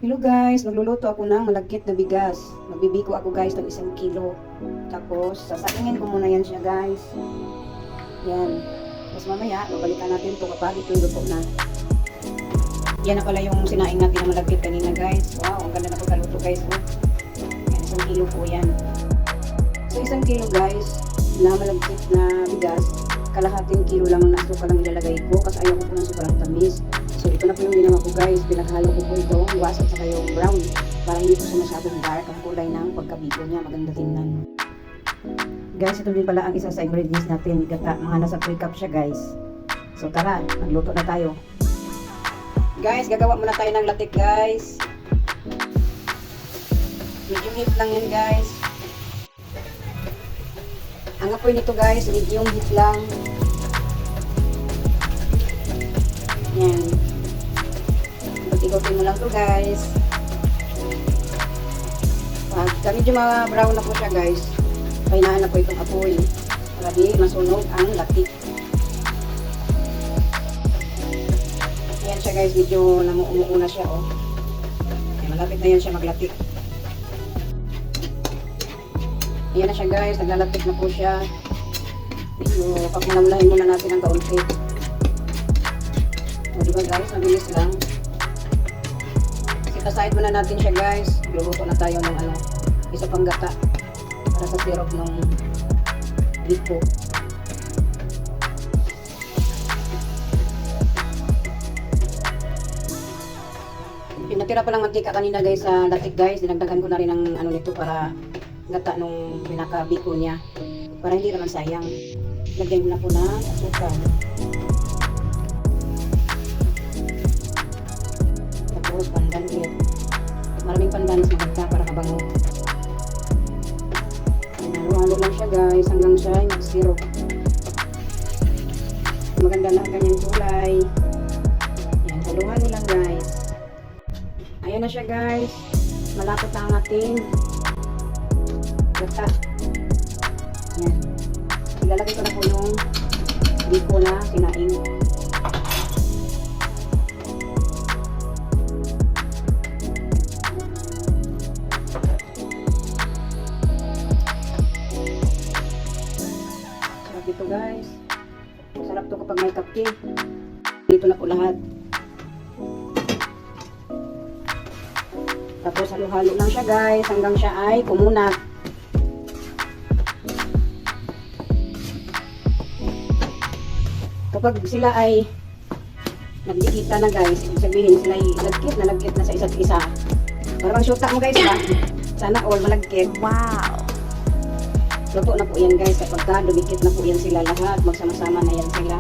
Hello guys, magluluto ako ng malagkit na bigas. Magbibiko ako guys ng 1 kilo. Tapos, sasaingin ko muna yan siya guys. Yan. Tapos mamaya, babalikan natin ito kapag ito yung luto na. Yan na pala yung sinaing natin na malagkit kanina guys. Wow, ang ganda na pagkaluto guys. Oh. Yan, 1 kilo po yan. So 1 kilo guys, na malagkit na bigas. Kalahating kilo lang ng asukal lang ilalagay ko kasi ayaw ko po ng sobrang tamis. So ito na po yung ginawa ko guys, pinaghalo ko po ito, iwas at saka yung brown para hindi po siya masyadong dark ang kulay ng pagkabiko niya, maganda tingnan. Guys, ito din pala ang isa sa ingredients natin, gata, mga nasa 3 cup siya guys. So tara, magluto na tayo. Guys, gagawa muna tayo ng latik guys. Medium heat lang yan guys. Ang apoy nito guys, medium heat lang. Yan. Ikutin mo lang to guys. Pag medyo brown na po siya guys, pahinaan na po itong apoy para di masunog ang latik. Yan siya guys, medyo namuumuo na siya oh. Malapit na yan siya maglatik. Yan na siya guys, naglalatik na po siya. Medyo pakinamlahin muna natin ang kaunti. O diba guys, mabilis lang. Aside muna natin siya guys. Luluto na tayo ng isa pang gata para sa syrup ng biko. Yung natira pa lang mantika kanina guys sa latik guys, dinagdagan ko na rin ng nito para gata nung pinaka-biko niya para hindi naman sayang. Lagyan mo na po ng asukal. Tapos pandan ulit. Maraming pandan mas maganda para kabango. Halo-halo lang siya guys hanggang siya mag-syrup. Maganda na ang kanyang kulay. Yan, haluhan lang guys. Ayan na siya guys. Malapot na ang ating gata. Yan. Ilalagay ko na po yung biko na sinaing. Dito guys, sarap to kapag may kape. Dito na po lahat. Tapos halo-halo lang siya guys hanggang siya ay kumunat. Kapag sila ay nagdikita na guys, ibig sabihin sila ay lagkit na sa isa't isa. Parang shoot mo guys ba? Sana all malagkit. Wow! Luto na po yan guys kapag dumikit na po yan sila lahat, magsama-sama na yan sila.